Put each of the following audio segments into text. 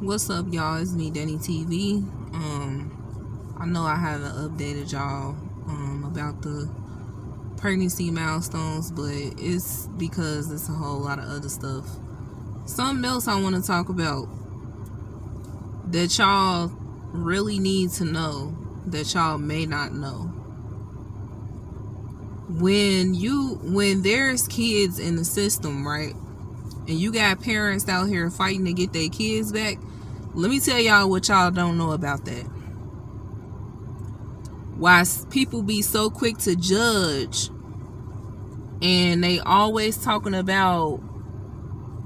What's up, y'all? It's me, Denny TV. I know I haven't updated y'all about the pregnancy milestones, but it's because it's a whole lot of other stuff. Something else I want to talk about that y'all really need to know that y'all may not know. When there's kids in the system, right? And you got parents out here fighting to get their kids back, let me tell y'all what y'all don't know about that. Why people be so quick to judge, and they always talking about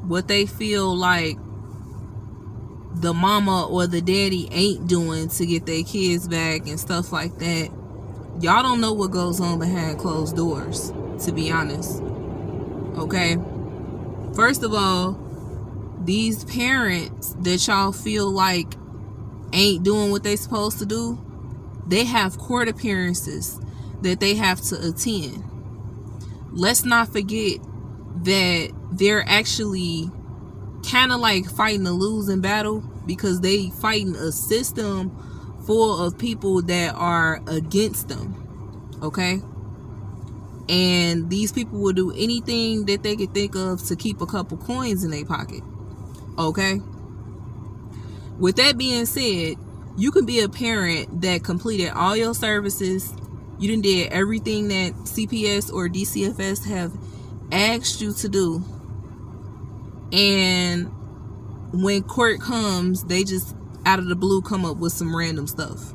what they feel like the mama or the daddy ain't doing to get their kids back and stuff like that. Y'all don't know what goes on behind closed doors, to be honest. Okay? First of all, these parents that y'all feel like ain't doing what they supposed to do, they have court appearances that they have to attend. Let's not forget that they're actually kind of like fighting a losing battle, because they fighting a system full of people that are against them. Okay? And these people will do anything that they could think of to keep a couple coins in their pocket. Okay? With that being said, you can be a parent that completed all your services. You done did everything that CPS or DCFS have asked you to do. And when court comes, they just out of the blue come up with some random stuff.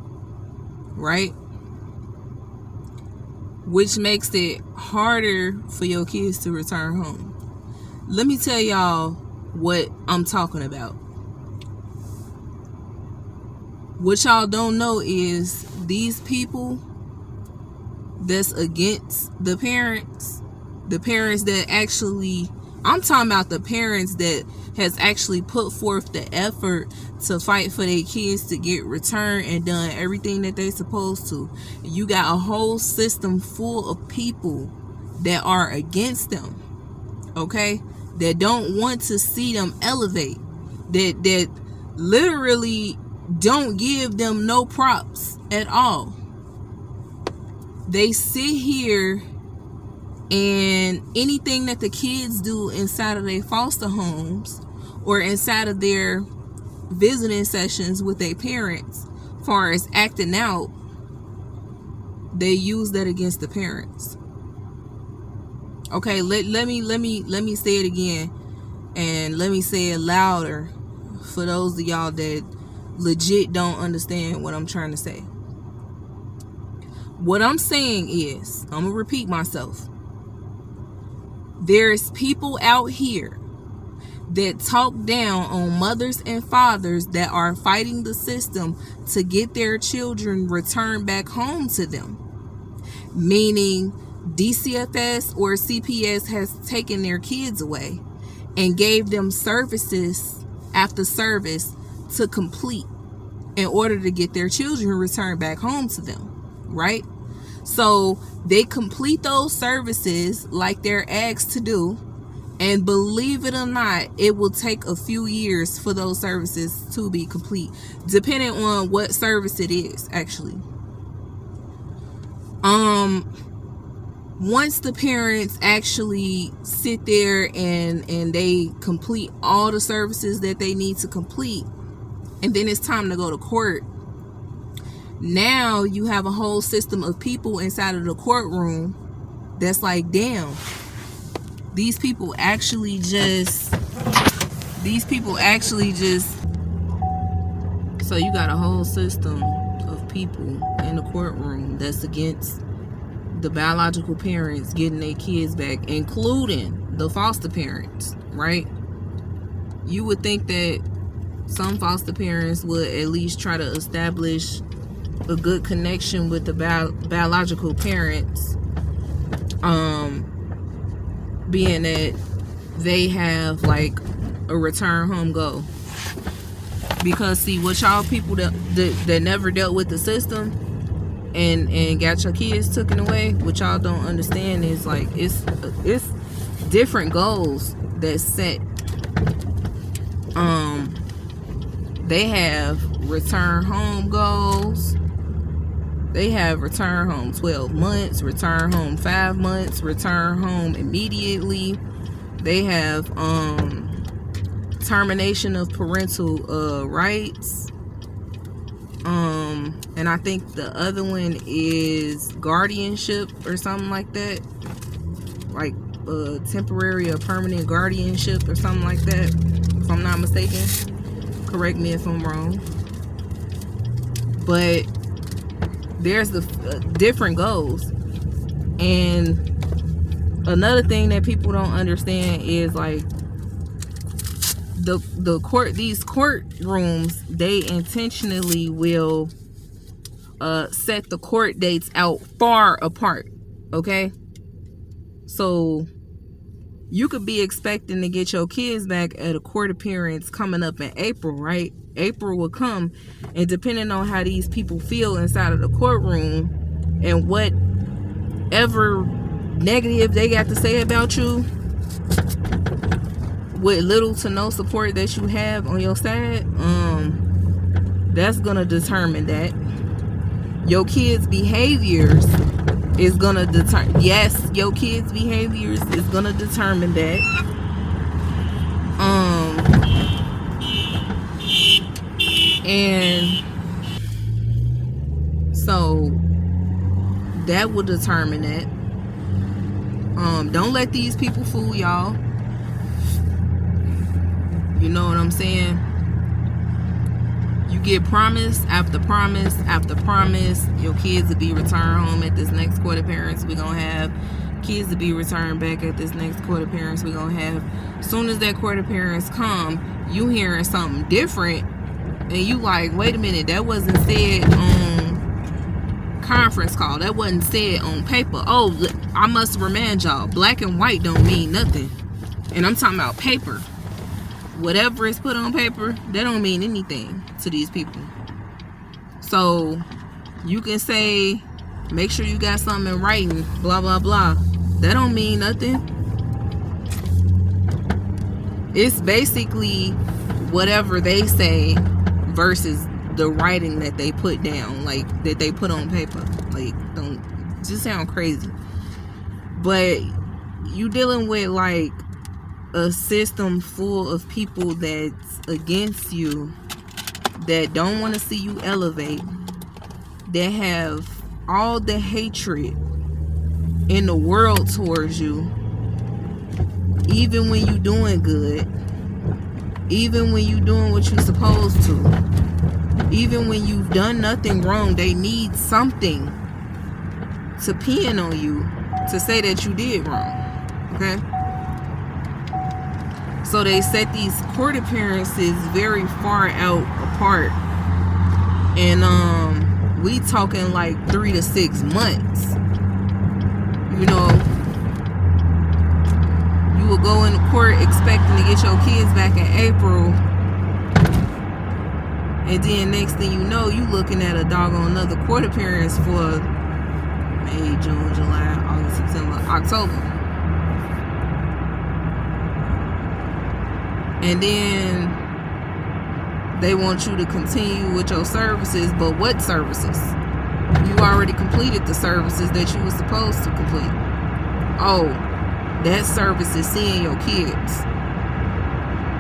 Right? Which makes it harder for your kids to return home. Let me tell y'all what I'm talking about. What y'all don't know is these people that's against the parents that actually, I'm talking about the parents that has actually put forth the effort to fight for their kids to get returned and done everything that they supposed to. You got a whole system full of people that are against them, okay? That don't want to see them elevate, that literally don't give them no props at all. They sit here, and anything that the kids do inside of their foster homes or inside of their visiting sessions with their parents, as far as acting out, they use that against the parents. Okay, let me say it again, and let me say it louder for those of y'all that legit don't understand what I'm trying to say. What I'm saying is, I'm gonna repeat myself. There's people out here that talk down on mothers and fathers that are fighting the system to get their children returned back home to them. Meaning DCFS or CPS has taken their kids away and gave them services after service to complete in order to get their children returned back home to them, right? So they complete those services like they're asked to do, and believe it or not, it will take a few years for those services to be complete, depending on what service it is, actually. Once the parents actually sit there and they complete all the services that they need to complete, and then it's time to go to court, now you have a whole system of people inside of the courtroom that's like, damn, these people actually just so you got a whole system of people in the courtroom that's against the biological parents getting their kids back, including the foster parents, right? You would think that some foster parents would at least try to establish a good connection with the biological parents, being that they have like a return home goal. Because see, what y'all people that never dealt with the system and got your kids taken away, what y'all don't understand is like it's different goals that's set They have return home goals. They have return home 12 months, return home 5 months, return home immediately. They have termination of parental rights. And I think the other one is guardianship or something like that. Like temporary or permanent guardianship or something like that, if I'm not mistaken. Correct me if I'm wrong. But there's the different goals. And another thing that people don't understand is like these courtrooms, they intentionally will set the court dates out far apart. Okay, so you could be expecting to get your kids back at a court appearance coming up in April, right? April will come, and depending on how these people feel inside of the courtroom and whatever negative they got to say about you, with little to no support that you have on your side, that's gonna determine that. Your kids' behaviors is gonna determine. Yes, your kids' behaviors is gonna determine that. And so that will determine that. Don't let these people fool y'all. You know what I'm saying? You get promise after promise after promise. Your kids will be returned home at this next court appearance we're gonna have. Kids will be returned back at this next court appearance we're gonna have. As soon as that court appearance come, you hearing something different, and you like, wait a minute, that wasn't said on conference call. That wasn't said on paper. Oh, I must remind y'all, black and white don't mean nothing. And I'm talking about paper. Whatever is put on paper, that don't mean anything to these people. So you can say, make sure you got something in writing, blah blah blah. That don't mean nothing. It's basically whatever they say versus the writing that they put down, like that they put on paper. Like, don't just sound crazy. But you dealing with like a system full of people that's against you, that don't want to see you elevate, that have all the hatred in the world towards you, even when you doing good, even when you doing what you're supposed to, even when you've done nothing wrong. They need something to pin on you to say that you did wrong. Okay, so they set these court appearances very far out apart, and we talking like 3 to 6 months. You know, you will go into court expecting to get your kids back in April, and then next thing you know, you looking at a doggone another court appearance for May, June, July, August, September, October. And then they want you to continue with your services. But what services? You already completed the services that you were supposed to complete. Oh, that service is seeing your kids.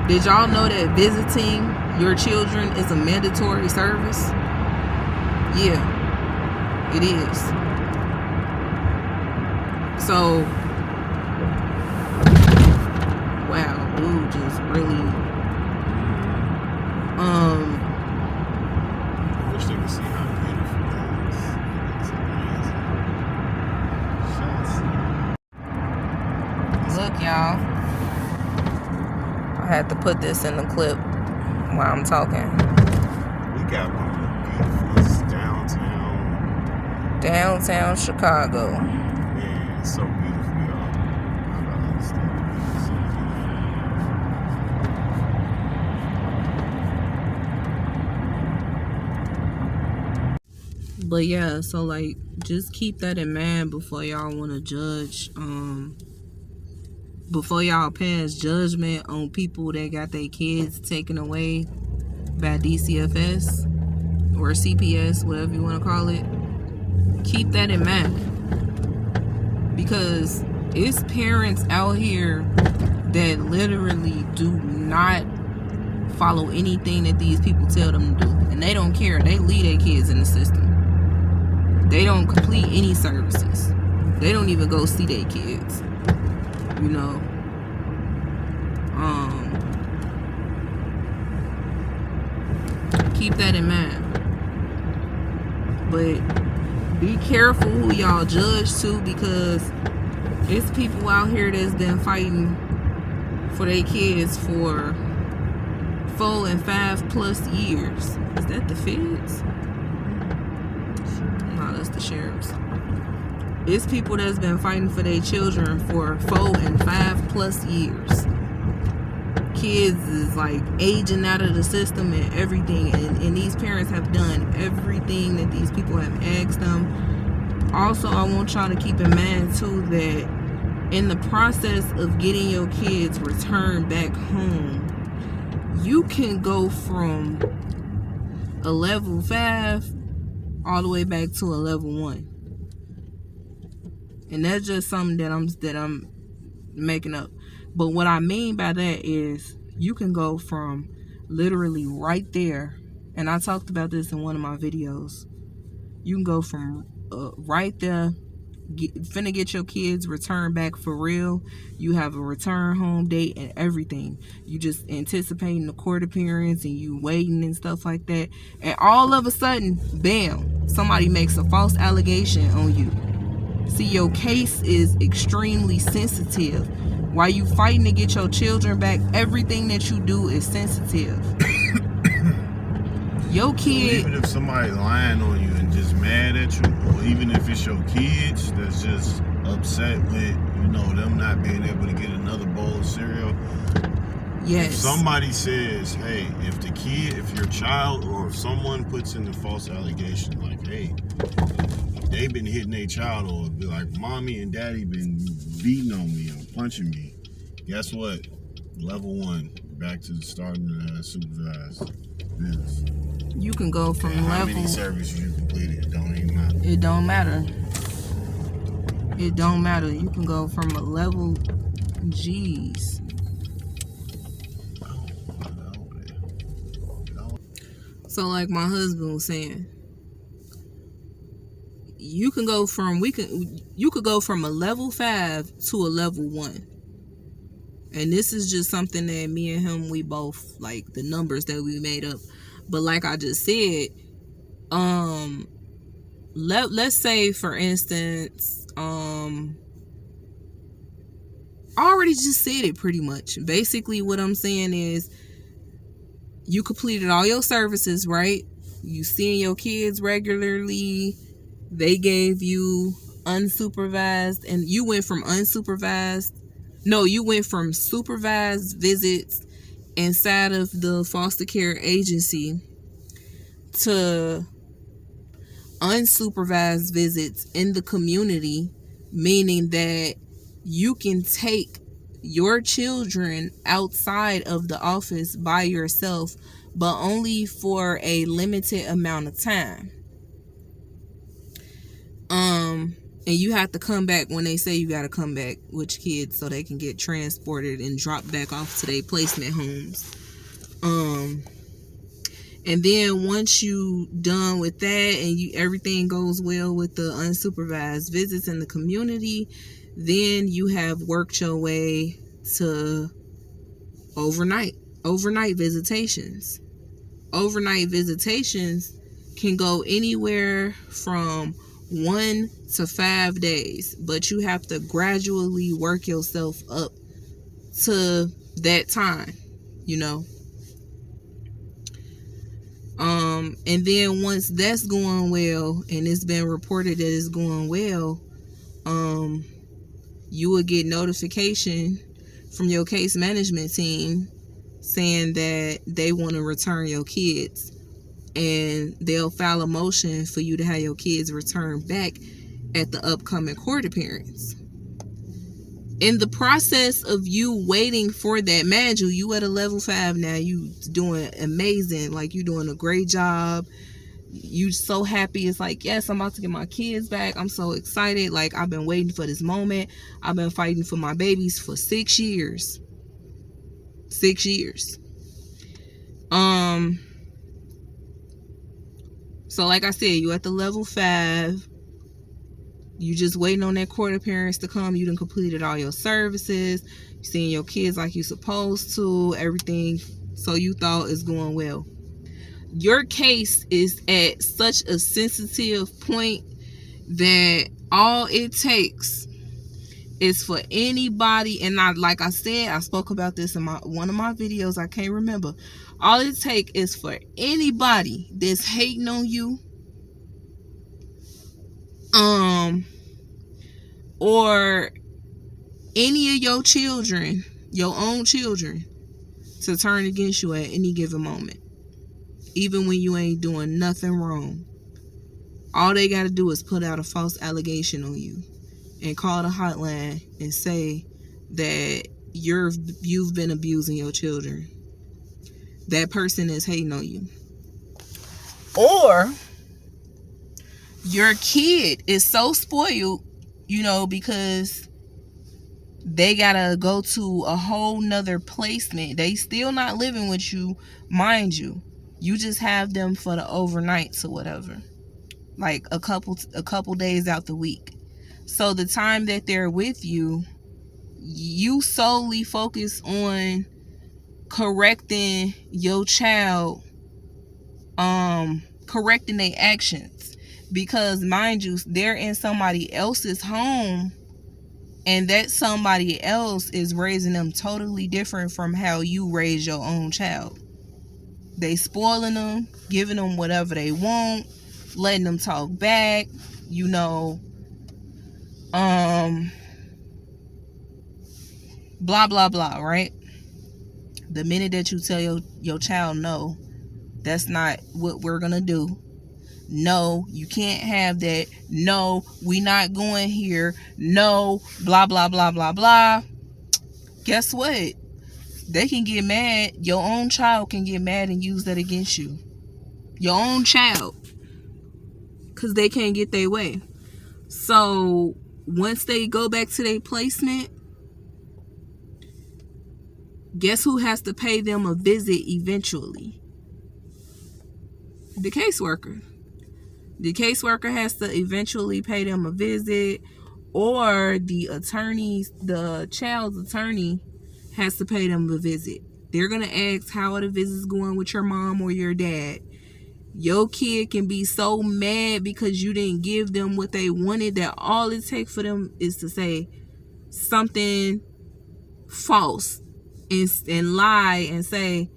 Did y'all know that visiting your children is a mandatory service? Yeah, it is. So, wow, dude just really I wish they could see how beautiful that is. It's amazing. look, y'all. I had to put this in the clip while I'm talking. We got one of the beautifulest Downtown Chicago. Man, it's so beautiful, y'all. I don't understand. It's so beautiful. But yeah, so like, just keep that in mind before y'all want to judge, before y'all pass judgment on people that got their kids taken away by DCFS or CPS, whatever you want to call it. Keep that in mind, because it's parents out here that literally do not follow anything that these people tell them to do, and they don't care. They leave their kids in the system. They don't complete any services. They don't even go see their kids, you know. Keep that in mind. But be careful who y'all judge to, because it's people out here that's been fighting for their kids for 4 and 5+ years. Is that the feds? No, that's the sheriffs. It's people that's been fighting for their children for 4 and 5+ years. Kids is like aging out of the system and everything, and these parents have done everything that these people have asked them. Also, I want y'all to keep in mind too that in the process of getting your kids returned back home, you can go from a level 5 all the way back to a level 1. And that's just something that I'm making up. But what I mean by that is you can go from literally right there, and I talked about this in one of my videos. You can go from right there, finna get your kids returned back for real. You have a return home date and everything. You just anticipating the court appearance and you waiting and stuff like that. And all of a sudden, bam, somebody makes a false allegation on you. See, your case is extremely sensitive. While you fighting to get your children back, everything that you do is sensitive. Your kid... So even if somebody's lying on you and just mad at you, or even if it's your kids that's just upset with, you know, them not being able to get another bowl of cereal. Yes. If somebody says, hey, if your child or if someone puts in the false allegation, like, hey, they've been hitting their child, or be like, mommy and daddy been beating on me or punching me, guess what? Level 1, back to starting supervised business. You can go from level... How many services you completed, it don't even matter. It don't matter. It don't matter. You can go from a level G's. So like my husband was saying, you could go from a level 5 to a level 1. And this is just something that me and him, we both like the numbers that we made up. But like I just said, let's say for instance, I already just said it pretty much. Basically what I'm saying is you completed all your services, right? You seeing your kids regularly. They gave you unsupervised, and you went from supervised visits inside of the foster care agency to unsupervised visits in the community, meaning that you can take your children outside of the office by yourself, but only for a limited amount of time. And you have to come back when they say you got to come back with your kids so they can get transported and dropped back off to their placement homes. And then once you done with that and everything goes well with the unsupervised visits in the community, then you have worked your way to overnight visitations. Overnight visitations can go anywhere from 1 to 5 days, but you have to gradually work yourself up to that time, you know. And then once that's going well, and it's been reported that it's going well, you will get notification from your case management team saying that they want to return your kids, and they'll file a motion for you to have your kids returned back at the upcoming court appearance. In the process of you waiting for that, mind you at a level 5 now, you doing amazing, like you doing a great job, you so happy. It's like, yes, I'm about to get my kids back. I'm so excited. Like, I've been waiting for this moment. I've been fighting for my babies for 6 years. 6 years. So like I said, you at the level 5. You just waiting on that court appearance to come. You done completed all your services. You seeing your kids like you supposed to. Everything, so you thought is going well. Your case is at such a sensitive point that all it takes is for anybody, and like I said, I spoke about this in one of my videos, I can't remember. All it takes is for anybody that's hating on you, or any of your children, your own children, to turn against you at any given moment, even when you ain't doing nothing wrong. All they got to do is put out a false allegation on you and call the hotline and say that you've been abusing your children. That person is hating on you. Or your kid is so spoiled, because they gotta go to a whole nother placement. They still not living with you, mind you. You just have them for the overnights or whatever, like a couple days out the week. So the time that they're with you, you solely focus on correcting your child, correcting their actions, because mind you, they're in somebody else's home, and that somebody else is raising them totally different from how you raise your own child. They spoiling them, giving them whatever they want, letting them talk back, blah blah blah, right? The minute that you tell your child, no, that's not what we're gonna do, no, you can't have that, no, we not going here, no, blah blah blah blah blah, guess what? They can get mad. Your own child can get mad and use that against you. Your own child, because they can't get their way. So once they go back to their placement, guess who has to pay them a visit eventually? The caseworker. The caseworker has to eventually pay them a visit, or the child's attorney has to pay them a visit. They're going to ask, how are the visits going with your mom or your dad? Your kid can be so mad because you didn't give them what they wanted, that all it takes for them is to say something false and lie and say,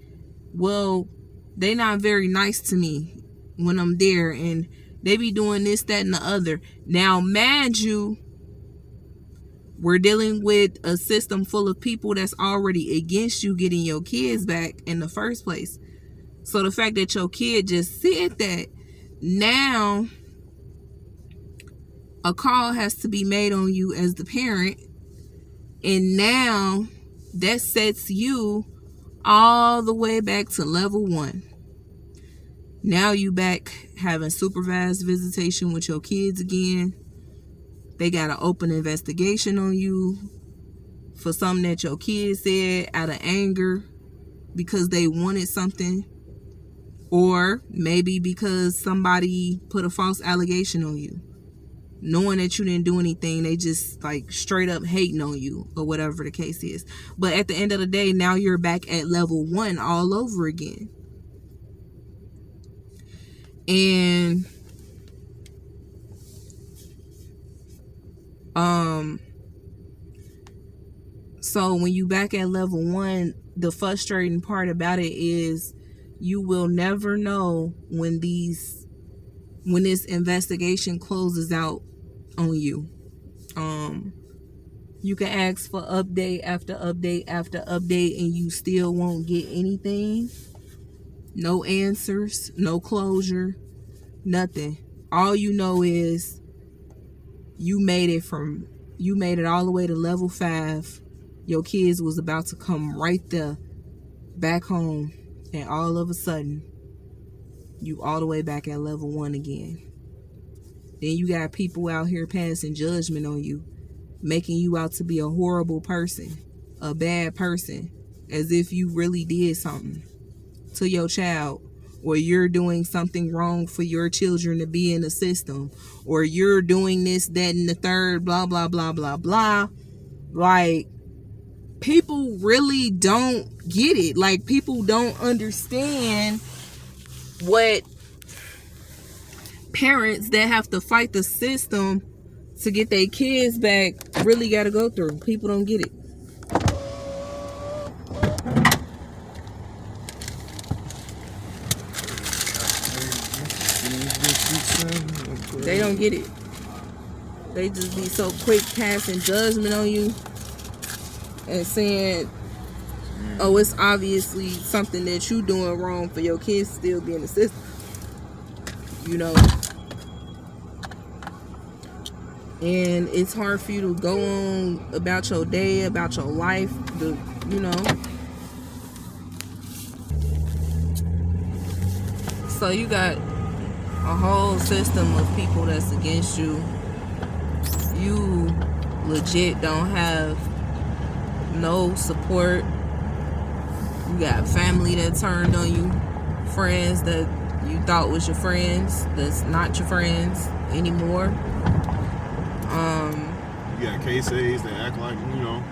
well, they not very nice to me when I'm there, and they be doing this, that, and the other. Now, mind you, we're dealing with a system full of people that's already against you getting your kids back in the first place. So the fact that your kid just said that, now a call has to be made on you as the parent, and now that sets you all the way back to level 1. Now you back having supervised visitation with your kids again. They got an open investigation on you for something that your kids said out of anger because they wanted something, or maybe because somebody put a false allegation on you, knowing that you didn't do anything. They just like straight up hating on you, or whatever the case is. But at the end of the day, now you're back at level 1 all over again. And so when you back at level 1, the frustrating part about it is you will never know when this investigation closes out on you. You can ask for update after update after update, and you still won't get anything. No answers, no closure, nothing. All you know is you made it from You made it all the way to level 5. Your kids was about to come right there back home, and all of a sudden you all the way back at level 1 again. Then you got people out here passing judgment on you, making you out to be a horrible person, a bad person, as if you really did something to your child, or you're doing something wrong for your children to be in the system, or you're doing this, that, and the third, blah, blah, blah, blah, blah. Like, people really don't get it. Like, people don't understand what parents that have to fight the system to get their kids back really got to go through. People don't get it. They don't get it. They just be so quick passing judgment on you and saying, oh, it's obviously something that you doing wrong for your kids still being the system. You know, and it's hard for you to go on about your day, about your life, you know. So you got a whole system of people that's against you. You legit don't have no support. You got family that turned on you, friends that you thought was your friends that's not your friends anymore. You got KSAs that act like, you know,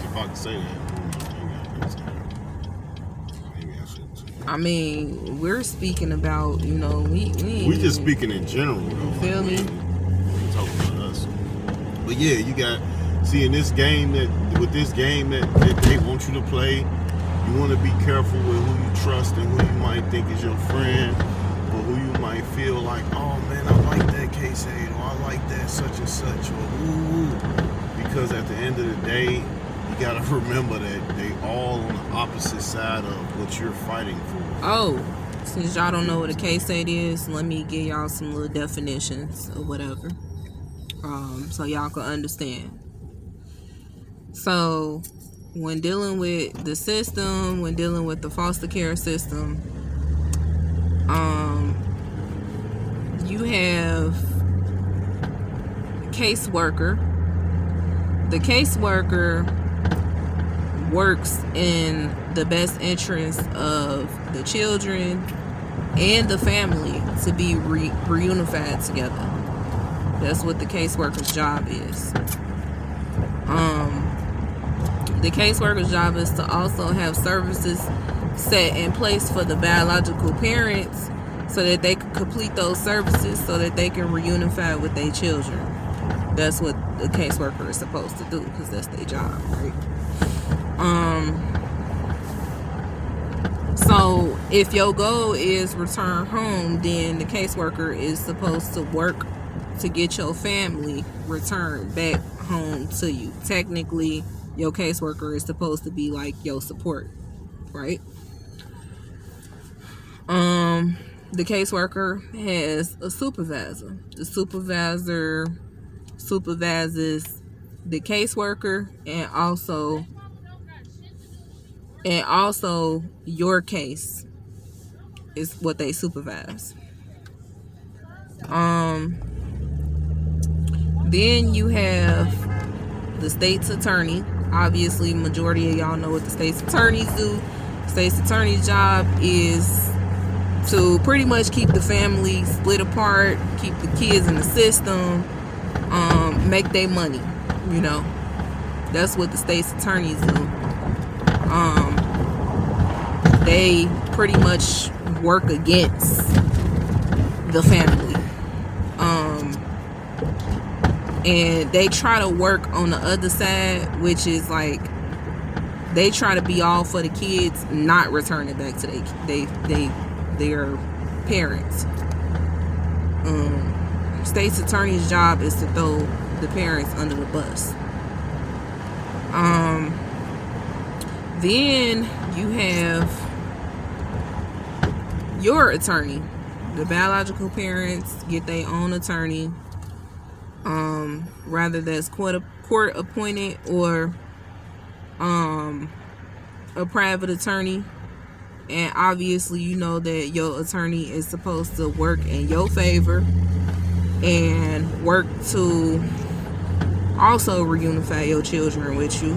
if I can say that, maybe I shouldn't. I mean, we're speaking about, you know, we just speaking in general, though. You feel me? We're talking about us. But yeah, you got, see, in this game with this game that they want you to play, you want to be careful with who you trust and who you might think is your friend, or who you might feel like, oh man, I like that case aid, or I like that such and such, or ooh. Because at the end of the day, you gotta remember that they all on the opposite side of what you're fighting for. Oh, since y'all don't know what a case aid is, let me give y'all some little definitions or whatever, so y'all can understand. So, when dealing with the system, when dealing with the foster care system, you have caseworker. The caseworker works in the best interest of the children and the family to be reunified together. That's what the caseworker's job is. The caseworker's job is to also have services set in place for the biological parents so that they can complete those services so that they can reunify with their children. That's what the caseworker is supposed to do, because that's their job, right? So if your goal is return home, then the caseworker is supposed to work to get your family returned back home to you. Technically, your caseworker is supposed to be like your support, right? The caseworker has a supervisor. The supervisor supervises the caseworker and also your case is what they supervise. Then you have the state's attorney. Obviously, majority of y'all know what the state's attorneys do. The state's attorney's job is to pretty much keep the family split apart, keep the kids in the system, make their money, you know. That's what the state's attorneys do. They pretty much work against the family. And they try to work on the other side, which is like they try to be all for the kids not returning back to their parents. State's attorney's job is to throw the parents under the bus. Then you have your attorney. The biological parents get their own attorney. rather that's court appointed or a private attorney. And obviously you know that your attorney is supposed to work in your favor and work to also reunify your children with you,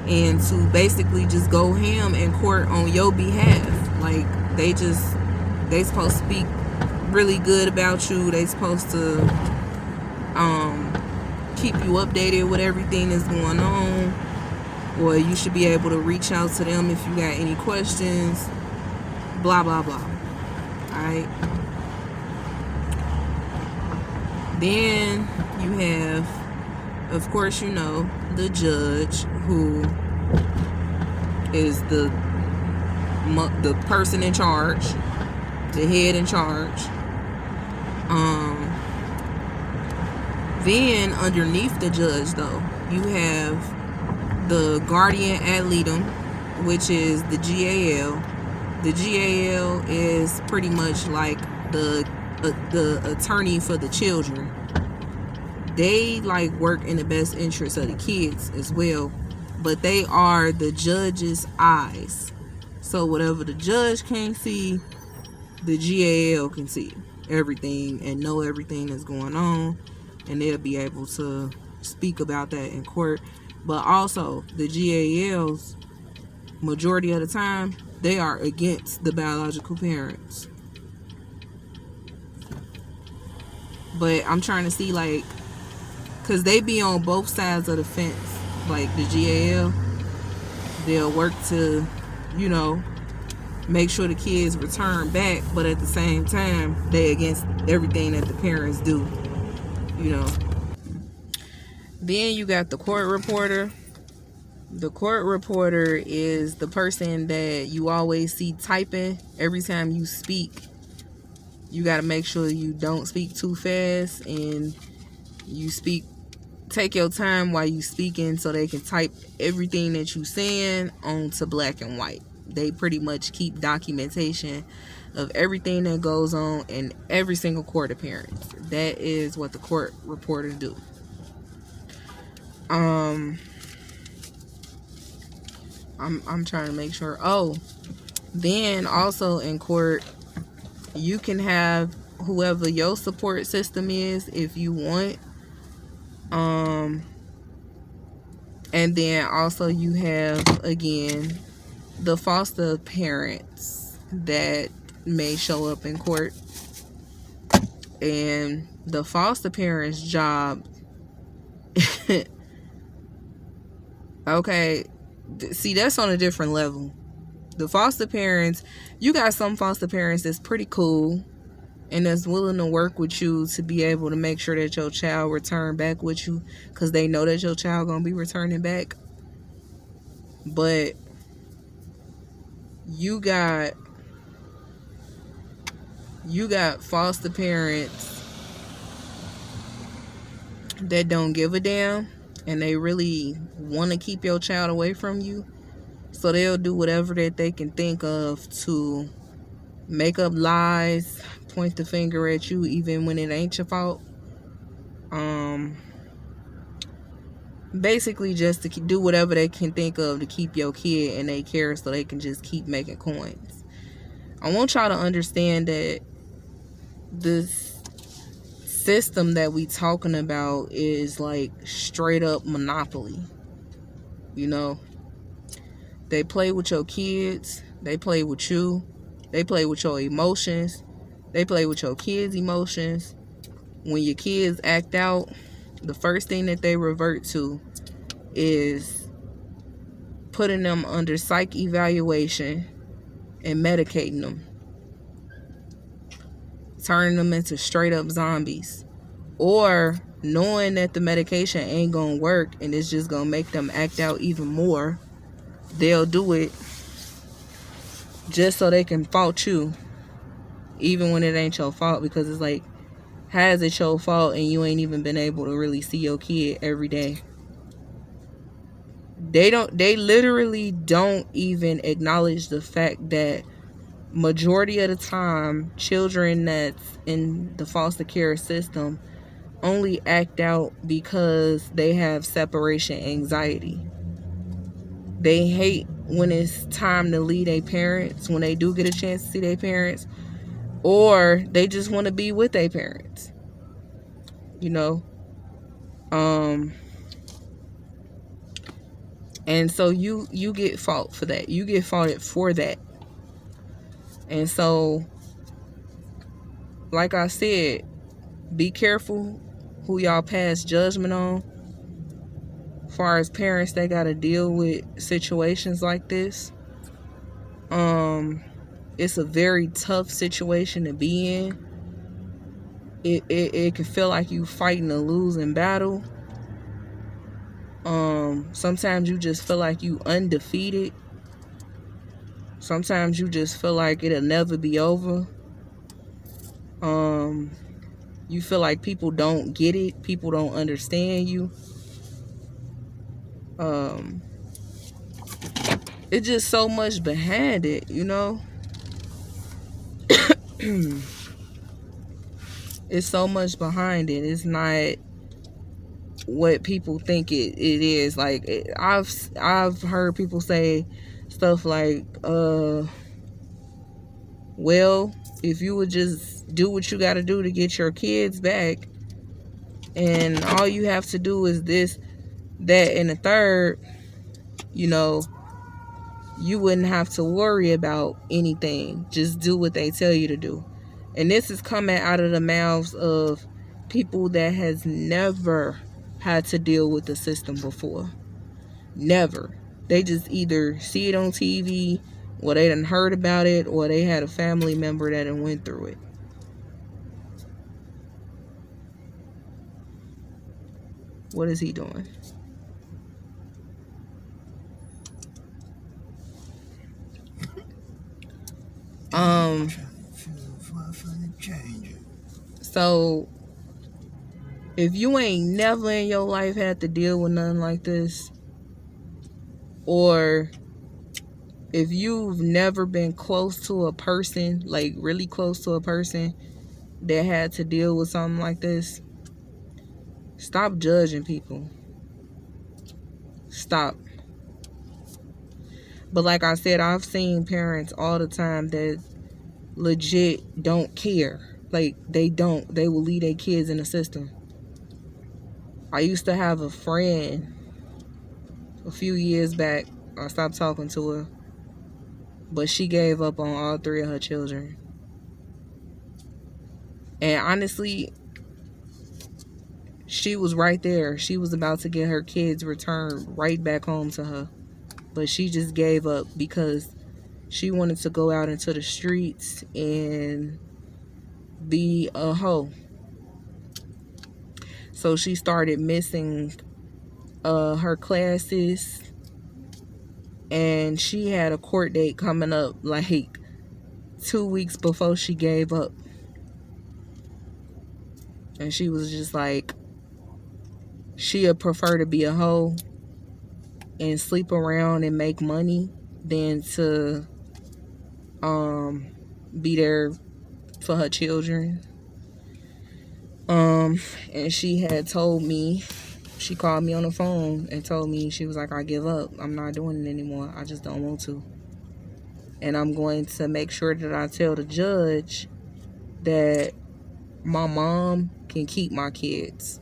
and to basically just go ham in court on your behalf. Like they supposed to speak really good about you. They supposed to keep you updated with everything that's going on, or you should be able to reach out to them if you got any questions, blah blah blah. Alright, then you have, of course, you know, the judge, who is the person in charge, the head in charge. Then underneath the judge, though, you have the guardian ad litem, which is the GAL. The GAL is pretty much like the attorney for the children. They like work in the best interest of the kids as well, but they are the judge's eyes. So whatever the judge can't see, the GAL can see everything and know everything that's going on, and they'll be able to speak about that in court. But also the GALs, majority of the time, they are against the biological parents. But I'm trying to see, like, because they be on both sides of the fence. Like the GAL, they'll work to, you know, make sure the kids return back, but at the same time, they against everything that the parents do, you know. Then you got the court reporter. The court reporter is the person that you always see typing every time you speak. You got to make sure you don't speak too fast, and you take your time while you speaking, so they can type everything that you saying onto black and white. They pretty much keep documentation of everything that goes on in every single court appearance. That is what the court reporters do. I'm trying to make sure. Oh, then also in court, you can have whoever your support system is if you want. And then also you have, again, the foster parents that may show up in court. And the foster parents' job, okay, see, that's on a different level. The foster parents, you got some foster parents that's pretty cool and that's willing to work with you to be able to make sure that your child return back with you, because they know that your child gonna be returning back. But you got foster parents that don't give a damn, and they really want to keep your child away from you, so they'll do whatever that they can think of to make up lies, point the finger at you even when it ain't your fault. Basically just to do whatever they can think of to keep your kid in their care, so they can just keep making coins. I want y'all to understand that this system that we talking about is like straight up monopoly. You know, they play with your kids, they play with you, they play with your emotions, they play with your kids' emotions. When your kids act out, the first thing that they revert to is putting them under psych evaluation and medicating them, turning them into straight up zombies, or knowing that the medication ain't gonna work and it's just gonna make them act out even more, they'll do it just so they can fault you, even when it ain't your fault, because it's like, how is it your fault and you ain't even been able to really see your kid every day? They literally don't even acknowledge the fact that majority of the time, children that's in the foster care system only act out because they have separation anxiety. They hate when it's time to leave their parents, when they do get a chance to see their parents, or they just want to be with their parents. You know? And so you get fought for that. You get fought for that. And so, like I said, be careful who y'all pass judgment on. As far as parents that got to deal with situations like this, it's a very tough situation to be in. It can feel like you fighting a losing battle. Sometimes you just feel like you undefeated. Sometimes you just feel like it'll never be over. You feel like people don't get it. People don't understand you. It's just so much behind it, you know? It's so much behind it. It's not what people think it is. Like, I've heard people say stuff like, well, if you would just do what you got to do to get your kids back, and all you have to do is this, that, and the third, you know, you wouldn't have to worry about anything. Just do what they tell you to do. And this is coming out of the mouths of people that has never had to deal with the system before. Never. They just either see it on TV, or they done heard about it, or they had a family member that done went through it. What is he doing? So if you ain't never in your life had to deal with nothing like this, or if you've never been close to a person, like really close to a person that had to deal with something like this, stop judging people. Stop. But like I said, I've seen parents all the time that legit don't care. Like, they will leave their kids in the system. I used to have a friend a few years back. I stopped talking to her, but she gave up on all 3 of her children. And honestly, she was right there. She was about to get her kids returned right back home to her, but she just gave up because she wanted to go out into the streets and be a hoe. So she started missing her classes, and she had a court date coming up like 2 weeks before she gave up. And she was just like, she'd prefer to be a hoe and sleep around and make money than to be there for her children. And she had told me, she called me on the phone and told me, she was like, I give up. I'm not doing it anymore. I just don't want to. And I'm going to make sure that I tell the judge that my mom can keep my kids.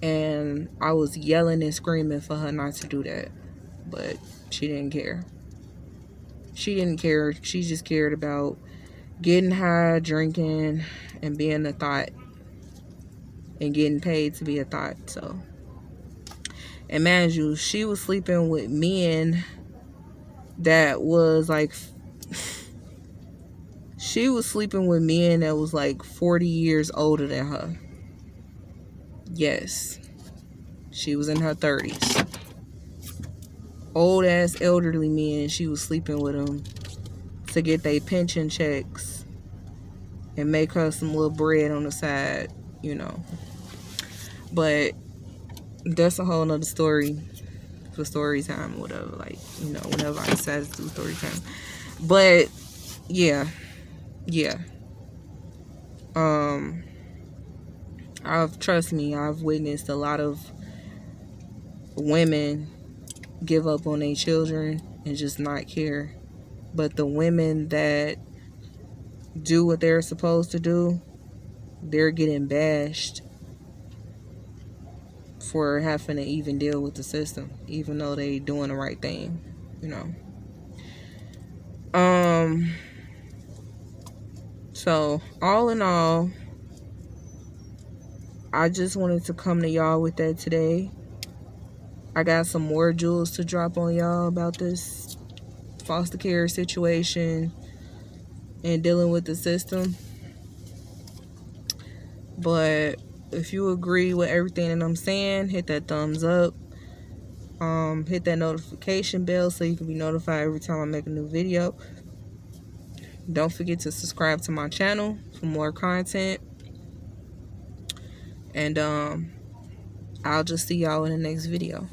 And I was yelling and screaming for her not to do that. But she didn't care. She didn't care. She just cared about getting high, drinking, and being a thought. And getting paid to be a thought. So, and mind you, she was sleeping with men that was like, she was sleeping with men that was like 40 years older than her. Yes. She was in her 30s. Old ass elderly men. She was sleeping with them to get their pension checks and make her some little bread on the side, you know. But that's a whole nother story for story time or whatever. Like, you know, whenever I decide to do story time. But yeah. Trust me, I've witnessed a lot of women give up on their children and just not care. But the women that do what they're supposed to do, they're getting bashed for having to even deal with the system, even though they doing the right thing, you know. So all in all, I just wanted to come to y'all with that today. I got some more jewels to drop on y'all about this foster care situation and dealing with the system. But if you agree with everything that I'm saying, hit that thumbs up. Hit that notification bell so you can be notified every time I make a new video. Don't forget to subscribe to my channel for more content. And I'll just see y'all in the next video.